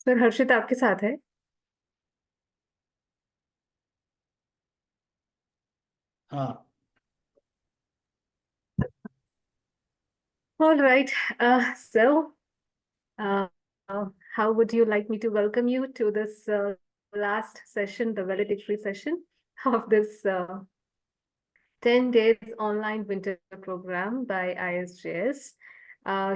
Sir हर्षित आपके साथ है। हाँ। All right. So, uh, how would you like me to welcome you to this last session, the valedictory session of this 10 days online winter program by ISJS?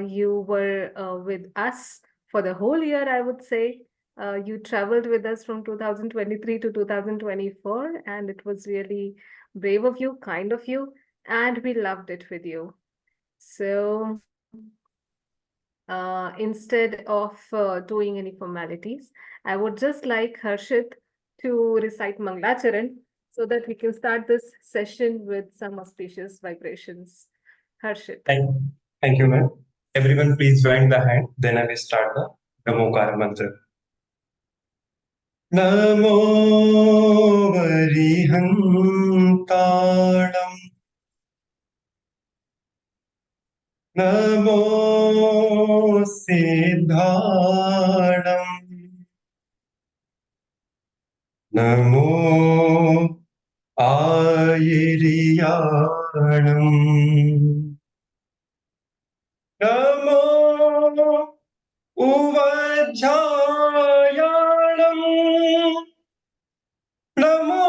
You were with us for the whole year, I would say. You traveled with us from 2023 to 2024, and it was really brave of you, kind of you, and we loved it with you. So, instead of doing any formalities, I would just like Harshit to recite Manglacharan so that we can start this session with some auspicious vibrations. Harshit. Thank, thank you, ma'am. Everyone, please join the hand. Then I will start the Namokar mantra. Namo Varihantaram. Namo Siddharam. Namo Ayiriyanam. Namo Uvajjayanam. Namo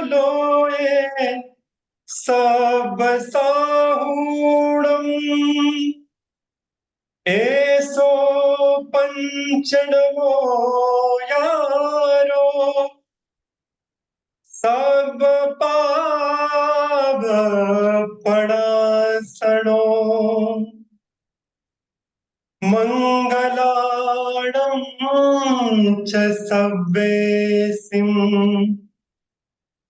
Loe Sabasahunam. Eso Panchanamo Yaro Sab Pava Padasano. Mangaladam cha sabbesim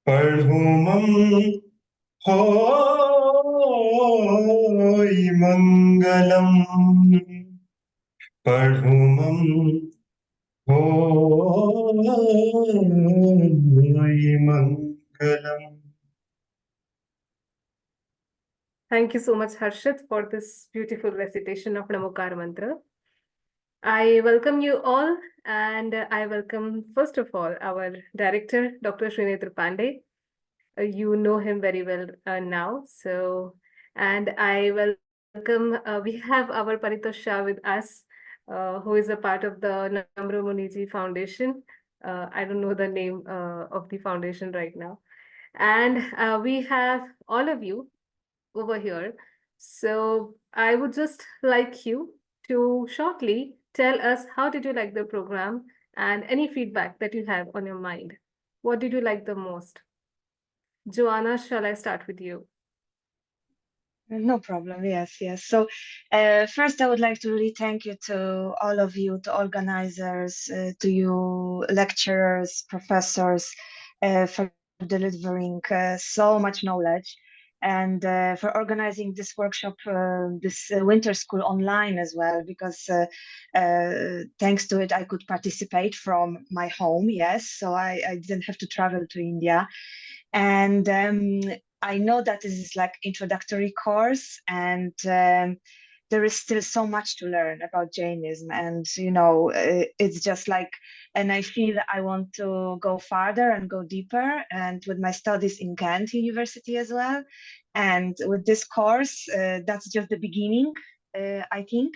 padhumam hoy mangalam padhumam hoy mangalam. Thank you so much, Harshit, for this beautiful recitation of Namokar Mantra. I welcome you all, and I welcome, first of all, our director, Dr. Srinetha Pandey. You know him very well now. So, and I welcome, we have our Paritosh Shah with us, who is a part of the Namro Muniji Foundation. I don't know the name of the foundation right now. And we have all of you over here. So I would just like you to shortly tell us how did you like the program and any feedback that you have on your mind. What did you like the most? Joanna, shall I start with you? No problem. Yes, yes. So, first, I would like to really thank you to all of you, to organizers, to you lecturers, professors, for delivering so much knowledge, and for organizing this workshop, this winter school online as well, because thanks to it, I could participate from my home. Yes, so I didn't have to travel to India, and I know that this is like introductory course, and there is still so much to learn about Jainism, and it's just like, and I feel I want to go farther and go deeper, and with my studies in Ghent University as well, and with this course, that's just the beginning, I think.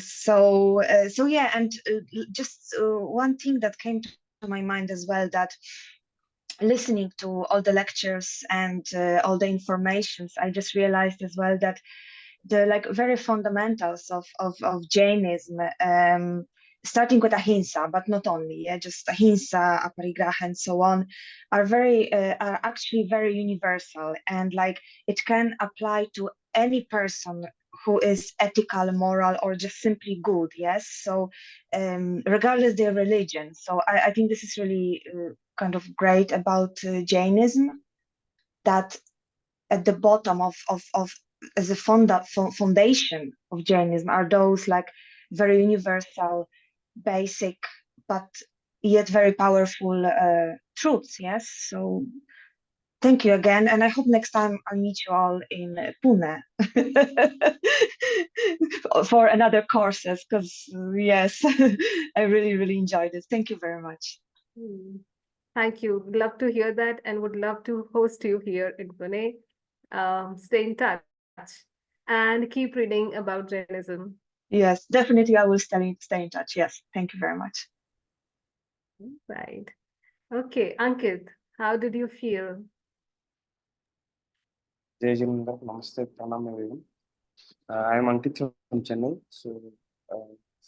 So yeah, and just one thing that came to my mind as well, that listening to all the lectures and all the informations, I just realized as well that the like very fundamentals of Jainism, starting with ahimsa, but not only, yeah, just ahimsa, aparigraha, and so on, are actually very universal, and like it can apply to any person who is ethical, moral, or just simply good. Yes, so regardless their religion. So I think this is really kind of great about Jainism, that at the bottom of as a foundation of Jainism are those like very universal, basic, but yet very powerful truths. Yes, so thank you again, and I hope next time I'll meet you all in Pune for another courses, because yes, I really enjoyed it. Thank you very much. Hmm. Thank you. Love to hear that and would love to host you here in Pune. Stay in touch and keep reading about Jainism. Yes, definitely I will stay in touch. Yes, thank you very much. Right. Okay, Ankit, how did you feel? Jai Jinendra, Namaste, Pranam everyone. I am Ankit from Chennai. So,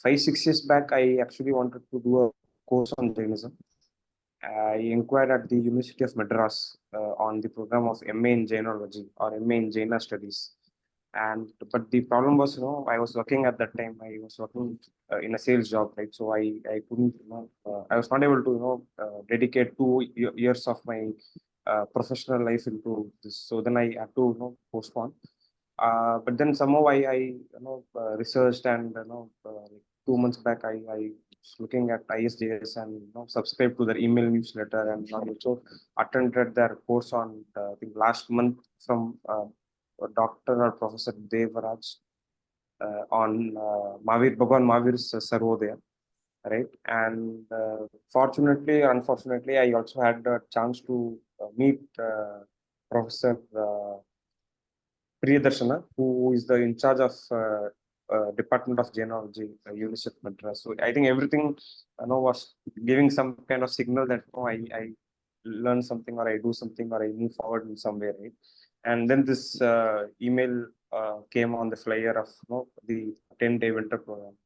5, 6 years back, I actually wanted to do a course on Jainism. I inquired at the University of Madras on the program of MA in Jainology or MA in Jaina Studies. And but the problem was, I was working at that time. I was working in a sales job, right? So I couldn't, I was not able to, dedicate 2 years of my professional life into this. So then I had to, postpone. But then somehow researched and 2 months back I was looking at ISJS and subscribed to their email newsletter and also attended their course on I think last month from Dr. or Professor Devaraj on Mahavir Bhagwan Mahavir's Sarvodaya, right? And fortunately, unfortunately, I also had a chance to meet Professor Priyadarshana, who is the in charge of Department of Genealogy, UNICEF Madras. So I think everything was giving some kind of signal that I learn something or I do something or I move forward in some way, right? And then this email came on the flyer of the 10-day winter program.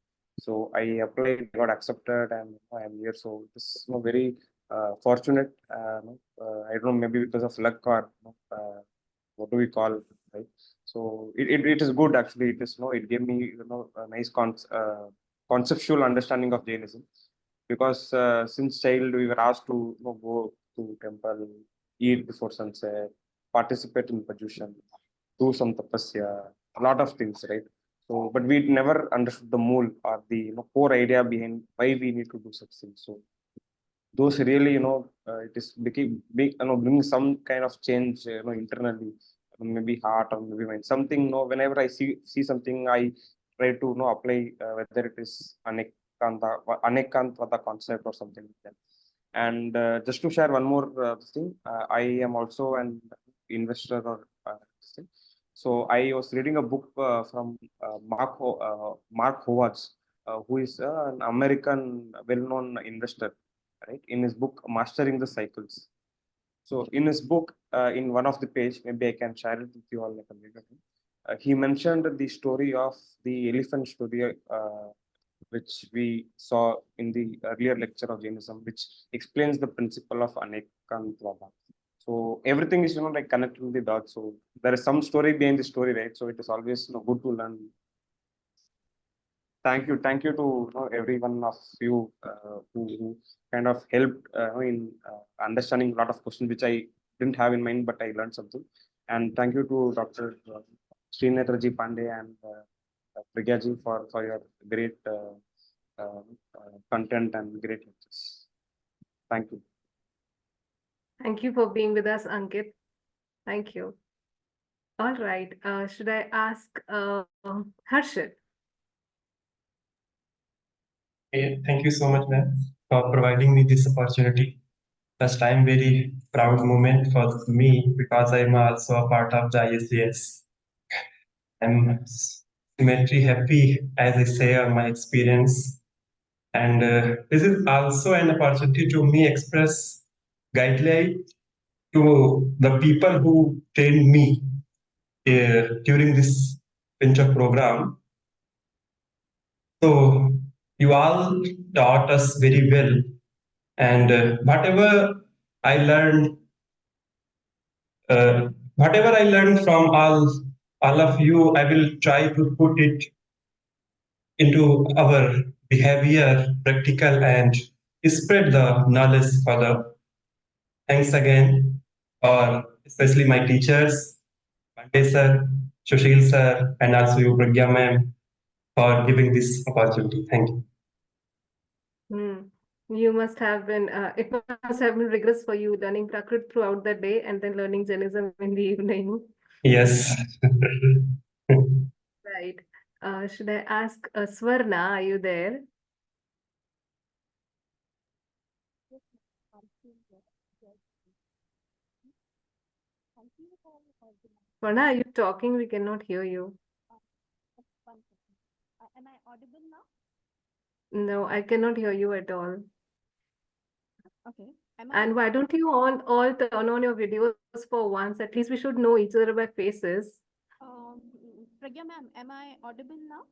So I applied, got accepted, and I am here. So this is very fortunate. I don't know, maybe because of luck or what do we call it, right? So it is good actually. It is it gave me a nice conceptual understanding of Jainism, because since child we were asked to go to temple, eat before sunset, participate in Pajusham, do some tapasya, a lot of things, right? So, but we never understood the mool or the core idea behind why we need to do such things. So those really it is big bring some kind of change internally, maybe heart or maybe mind something. Whenever I see something, I try to apply, whether it is anekanta concept or something like that. And just to share one more thing, I am also an investor or this thing. So I was reading a book from Mark Howard, who is an American well-known investor, right? In his book Mastering the Cycles. So in his book, in one of the page, maybe I can share it with you all like a later time. He mentioned the story of the elephant story, which we saw in the earlier lecture of Jainism, which explains the principle of anekantvada. So everything is like connecting the dots. So there is some story behind the story, right? So it is always good to learn. Thank you to every one of you who kind of helped in understanding a lot of questions which I didn't have in mind, but I learned something. And thank you to Dr. Srinetraji Pandey and Pragyaji for your great content and great lectures. Thank you. Thank you for being with us, Ankit. Thank you. All right. Should I ask Harshit? Thank you so much, ma'am, for providing me this opportunity. First, I'm very proud moment for me because I'm also a part of the ISDS. I'm immensely happy as I share my experience, and this is also an opportunity to me express guideline to the people who trained me during this winter program. So you all taught us very well, and I learned, whatever I learned from all of you, I will try to put it into our behavior, practical, and spread the knowledge further. Thanks again, for especially my teachers, Pandey sir, Sushil sir, and also you, Pragya ma'am, for giving this opportunity. Thank you. Hmm. You must have been, it must have been rigorous for you learning Prakrit throughout the day and then learning Jainism in the evening. Yes. Right. Should I ask Swarna, are you there? Swarna, are you talking? We cannot hear you. Am I audible now? No, I cannot hear you at all. Okay. And why don't you all turn on your videos for once? At least we should know each other by faces. Pragya ma'am, am I audible now?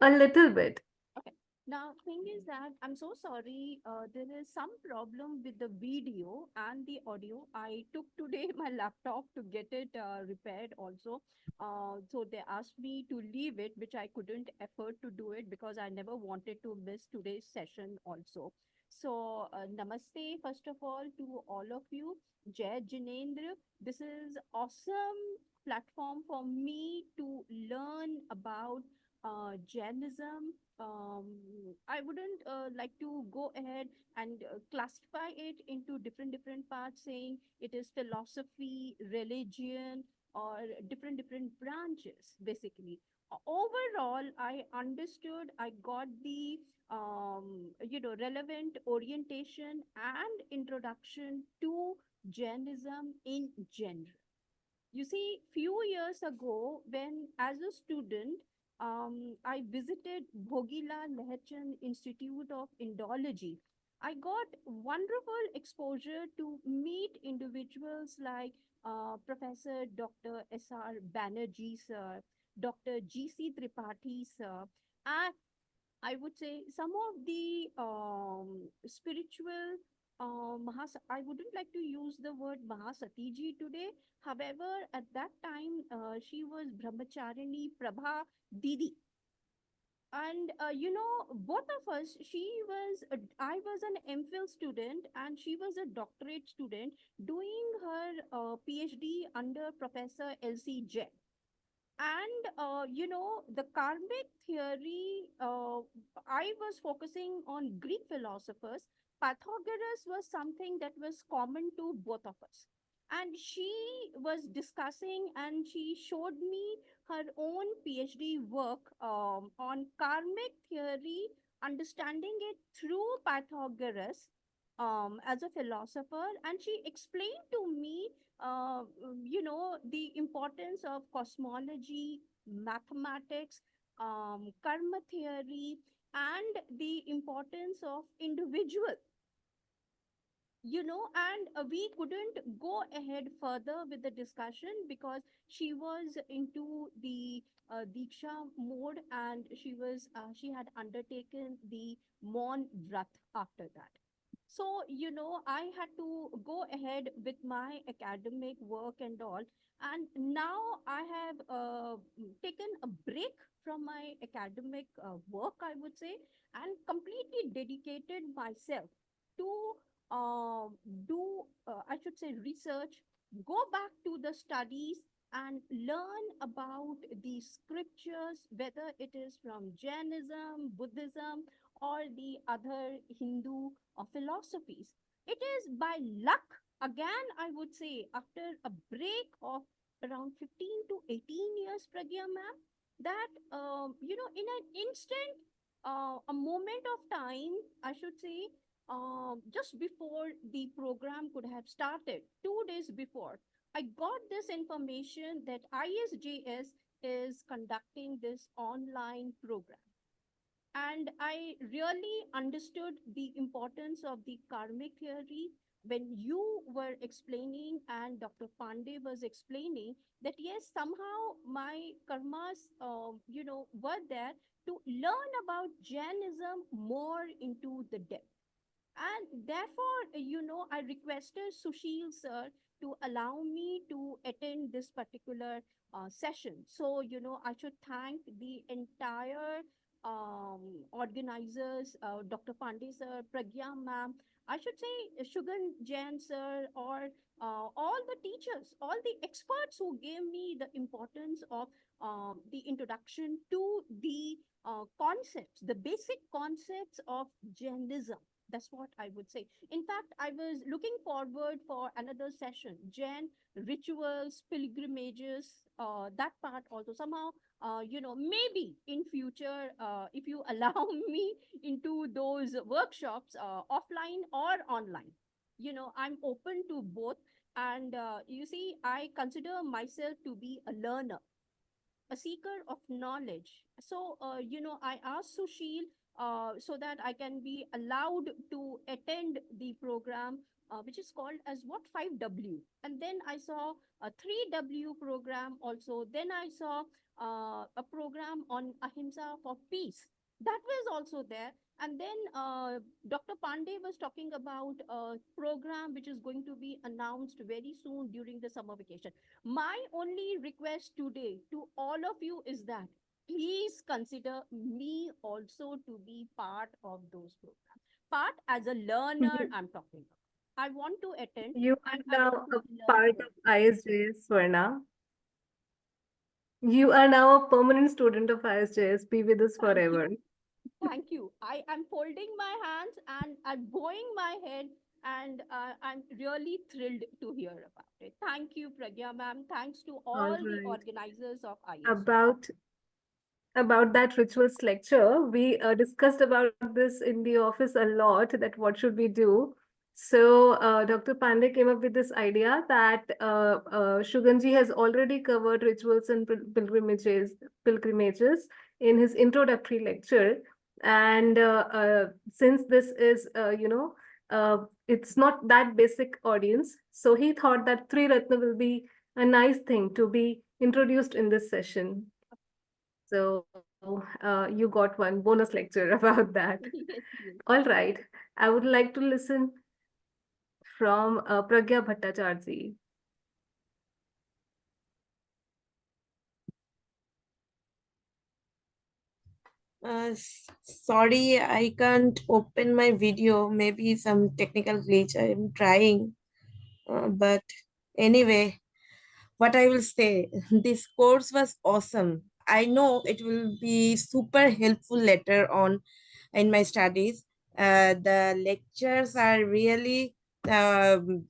A little bit. Okay. Now, thing is that I'm so sorry. There is some problem with the video and the audio. I took today my laptop to get it repaired also. So they asked me to leave it, which I couldn't afford to do it because I never wanted to miss today's session also. So, namaste, first of all, to all of you. Jai Jinendra. This is awesome platform for me to learn about Jainism. um, I wouldn't like to go ahead and classify it into different parts, saying it is philosophy, religion, or different branches. Basically, overall, I understood. I got the relevant orientation and introduction to Jainism in general. You see, few years ago, when as a student, I visited Bhogila Leherchand Institute of Indology. I got wonderful exposure to meet individuals like Professor Dr. S.R. Banerjee sir, Dr. G.C. Tripathi sir, and I would say some of the spiritual I wouldn't like to use the word Mahasatiji today. However, at that time, she was Brahmacharini Prabha Didi. And both of us, I was an MPhil student and she was a doctorate student doing her PhD under Professor L.C. Jain. And the karmic theory, I was focusing on Greek philosophers. Pythagoras was something that was common to both of us, and she was discussing and she showed me her own PhD work on karmic theory, understanding it through Pythagoras as a philosopher. And she explained to me the importance of cosmology, mathematics, karma theory, and the importance of individual. And we couldn't go ahead further with the discussion because she was into the Diksha mode, and she had undertaken the Mon Vrat after that. So, I had to go ahead with my academic work and all. And now I have taken a break from my academic work, I would say, and completely dedicated myself to do, I should say, research, go back to the studies and learn about the scriptures, whether it is from Jainism, Buddhism, or the other Hindu philosophies. It is by luck, again, I would say, after a break of around 15 to 18 years, Pragya ma'am, that, in an instant, a moment of time, I should say, just before the program could have started, 2 days before, I got this information that ISJS is conducting this online program. And I really understood the importance of the karmic theory when you were explaining and Dr. Pandey was explaining that yes, somehow my karmas, were there to learn about Jainism more into the depth. And therefore, I requested Sushil sir to allow me to attend this particular session. So, I should thank the entire organizers, Dr. Pandey sir, Pragya ma'am, I should say Shugan Jain sir, or all the teachers, all the experts who gave me the importance of the introduction to the concepts, the basic concepts of Jainism. That's what I would say. In fact, I was looking forward for another session, Jain rituals, pilgrimages, that part also somehow, maybe in future, if you allow me into those workshops, offline or online, I'm open to both. And you see, I consider myself to be a learner, a seeker of knowledge. So, I asked Sushil so that I can be allowed to attend the program, which is called as what 5W. And then I saw a 3W program also. Then I saw a program on Ahimsa for peace. That was also there. And then Dr. Pandey was talking about a program which is going to be announced very soon during the summer vacation. My only request today to all of you is that please consider me also to be part of those programs. Part as a learner, You, I'm talking about. I want to attend you and are I now want a to learn part from of ISJS, Swarna. You are now a permanent student of ISJS. Be with us you. Thank you. forever. Thank you. I am folding my hands and I'm bowing my head, and I'm really thrilled to hear about it. Thank you, Pragya ma'am. Thanks to All all the right. organizers of ISJ. About that rituals lecture, we discussed about this in the office a lot, that what should we do. So Dr. Pandey came up with this idea that Shuganji has already covered rituals and pilgrimages in his introductory lecture. And since this is, it's not that basic audience, so he thought that Tri Ratna will be a nice thing to be introduced in this session. So you got one bonus lecture about that. Yes, yes. All right. I would like to listen from Pragya Bhattacharya. Sorry, I can't open my video. Maybe some technical glitch. I'm trying. But anyway, what I will say, this course was awesome. I know it will be super helpful later on in my studies. The lectures are really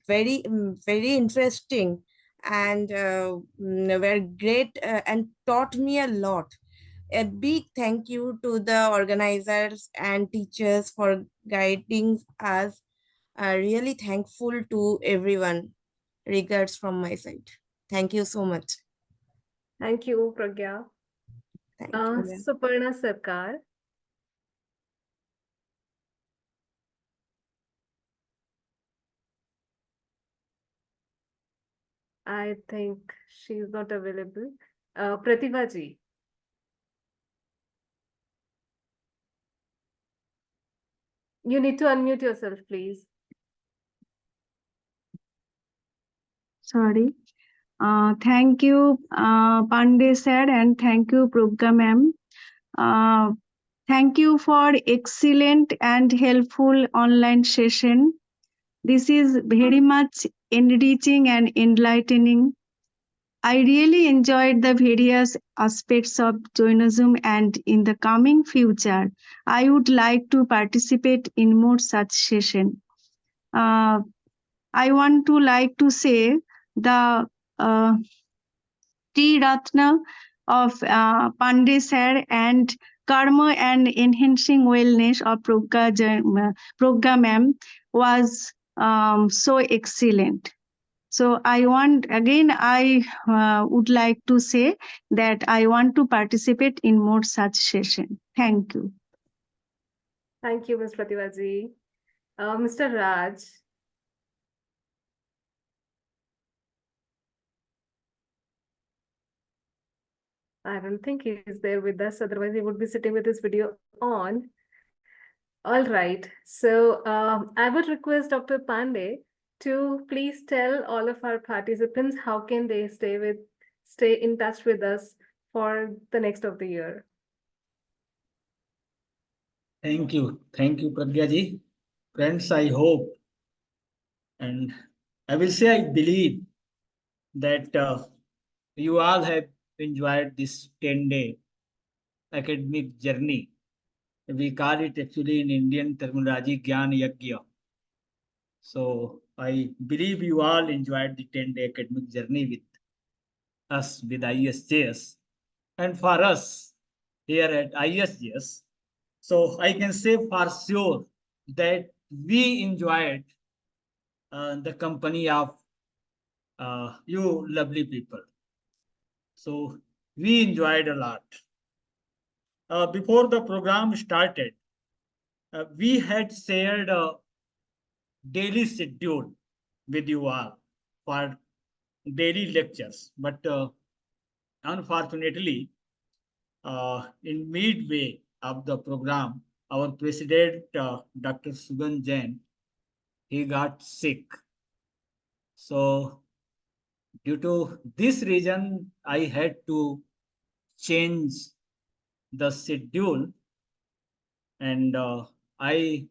very interesting and were great and taught me a lot. A big thank you to the organizers and teachers for guiding us. Really thankful to everyone. Regards from my side. Thank you so much. Thank you, Pragya. Thank you, ma'am. Suparna Sarkar. I think she's not available. Pratibha ji. You need to unmute yourself, please. Sorry. Thank you, Pandey sir, and thank you, Pragya ma'am. Thank you for excellent and helpful online session. This is very much enriching and enlightening. I really enjoyed the various aspects of Jainism, and in the coming future, I would like to participate in more such session. I want to like to say the T Ratna of Pandey sir and Karma and Enhancing Wellness of Pragya ma'am was so excellent. So I would like to say that I want to participate in more such session. Thank you. Thank you, Ms. Pratibha ji. Mr. Raj. I don't think he is there with us, otherwise he would be sitting with his video on. All right. So I would request Dr. Pandey to please tell all of our participants how can they stay in touch with us for the next of the year. Thank you, Pragya ji. Friends, I hope and I will say I believe that you all have enjoyed this 10-day academic journey we call it actually in Indian terminology Gyan Yagya. So I believe you all enjoyed the 10-day academic journey with us with ISJS. And for us here at ISJS, so I can say for sure that we enjoyed the company of you lovely people. So we enjoyed a lot. Before the program started, we had shared a daily schedule with you all for daily lectures. But unfortunately, in midway of the program, our president, Dr. Sugan Jain, he got sick. So due to this reason, I had to change the schedule, and I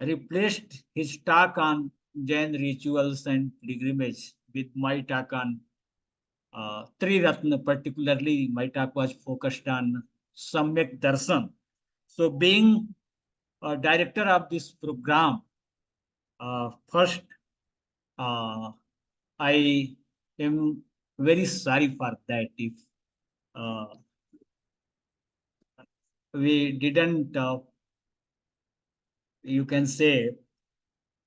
replaced his talk on Jain rituals and pilgrimage with my talk on Triratna. Particularly, my talk was focused on Samyak Darshan. So, being a director of this program, first, I am very sorry for that if uh, we didn't, you can say,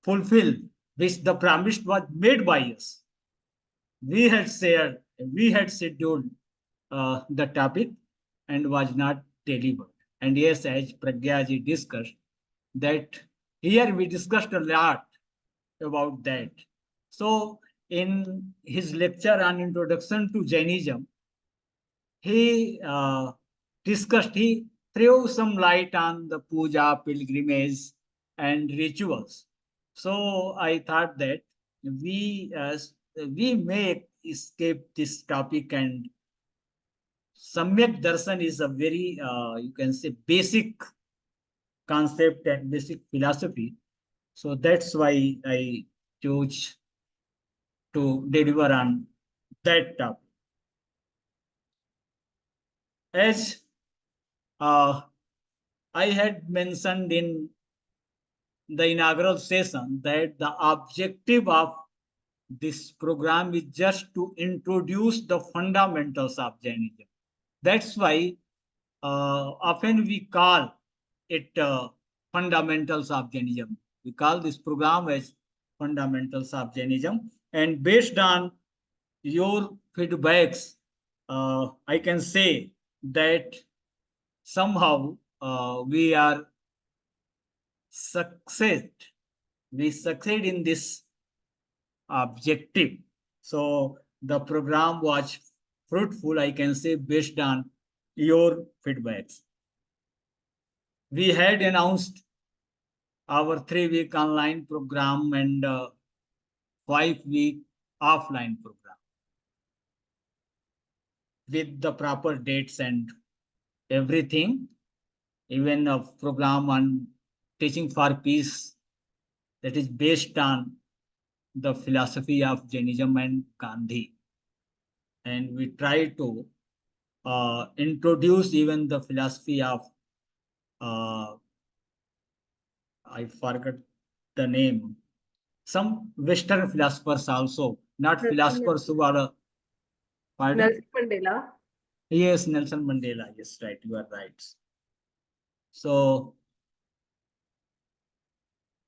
fulfill which the promise was made by us. We had shared, we had scheduled the topic and was not delivered. And yes, as Pragyaji discussed, that here we discussed a lot about that. So, in his lecture on Introduction to Jainism, he discussed, he threw some light on the puja, pilgrimage, and rituals. So I thought that we may escape this topic, and Samyak Darshan is a very you can say basic concept and basic philosophy. So that's why I chose to deliver on that topic. As I had mentioned in the inaugural session that the objective of this program is just to introduce the fundamentals of Jainism. That's why often we call it fundamentals of Jainism. We call this program as fundamentals of Jainism. And based on your feedbacks, I can say that somehow we are succeed. We succeed in this objective. So the program was fruitful, I can say, based on your feedbacks. We had announced our 3-week online program and 5-week offline program with the proper dates and everything, even a program on teaching for peace that is based on the philosophy of Jainism and Gandhi. And we try to introduce even the philosophy of, I forgot the name, some Western philosophers also, not philosophers who are, pardon? Nelson Mandela. Yes, Nelson Mandela. Yes, right. You are right. So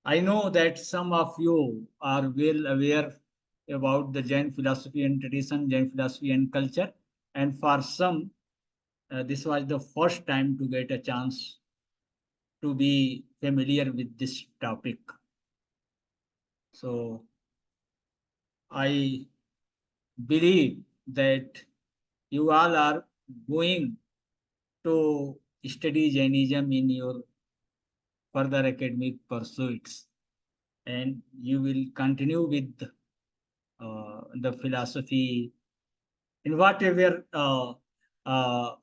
I know that some of you are well aware about the Jain philosophy and tradition, Jain philosophy and culture. And for some, this was the first time to get a chance to be familiar with this topic. So I believe that you all are going to study Jainism in your further academic pursuits, and you will continue with the philosophy in whatever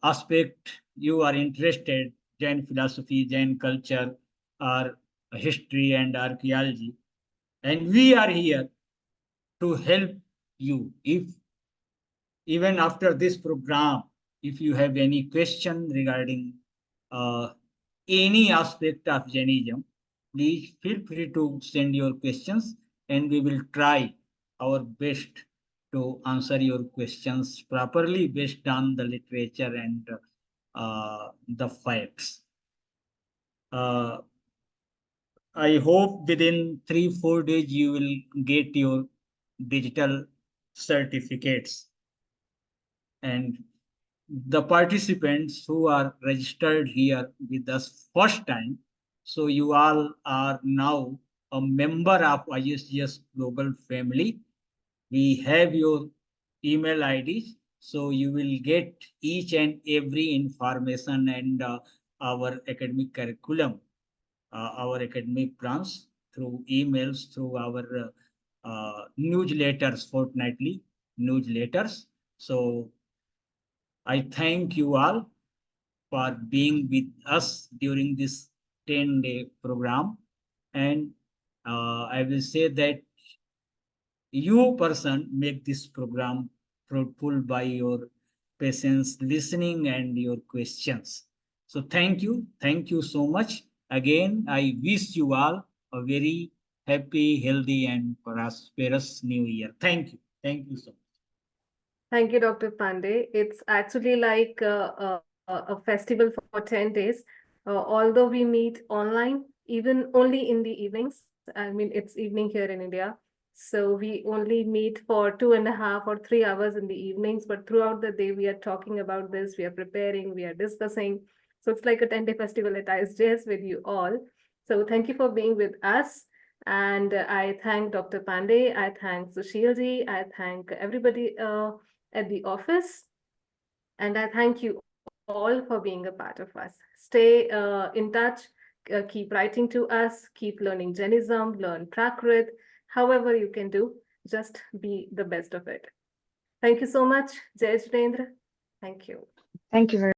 aspect you are interested, Jain philosophy, Jain culture, or history and archaeology. And we are here to help you. If even after this program, if you have any question regarding any aspect of Jainism, please feel free to send your questions and we will try our best to answer your questions properly based on the literature and the facts. I hope within 3-4 days you will get your digital certificates. And the participants who are registered here with us first time, so you all are now a member of ISGS Global Family. We have your email IDs, so you will get each and every information and our academic curriculum, our academic plans through emails, through our newsletters, fortnightly newsletters. So I thank you all for being with us during this 10-day program. And I will say that you person make this program fruitful by your patience listening and your questions. So thank you. Thank you so much. Again, I wish you all a very happy, healthy, and prosperous new year. Thank you. Thank you so much. Thank you, Dr. Pandey. It's actually like a festival for 10 days. Although we meet online, even only in the evenings. I mean, it's evening here in India. So we only meet for 2.5 or 3 hours in the evenings, but throughout the day, we are talking about this, we are preparing, we are discussing. So it's like a 10-day festival at ISJS with you all. So thank you for being with us. And I thank Dr. Pandey, I thank Sushilji, I thank everybody at the office. And I thank you all for being a part of us. Stay in touch, keep writing to us, keep learning Jainism, learn Prakrit, however you can do, just be the best of it. Thank you so much, Jai Jitendra. Thank you. Thank you very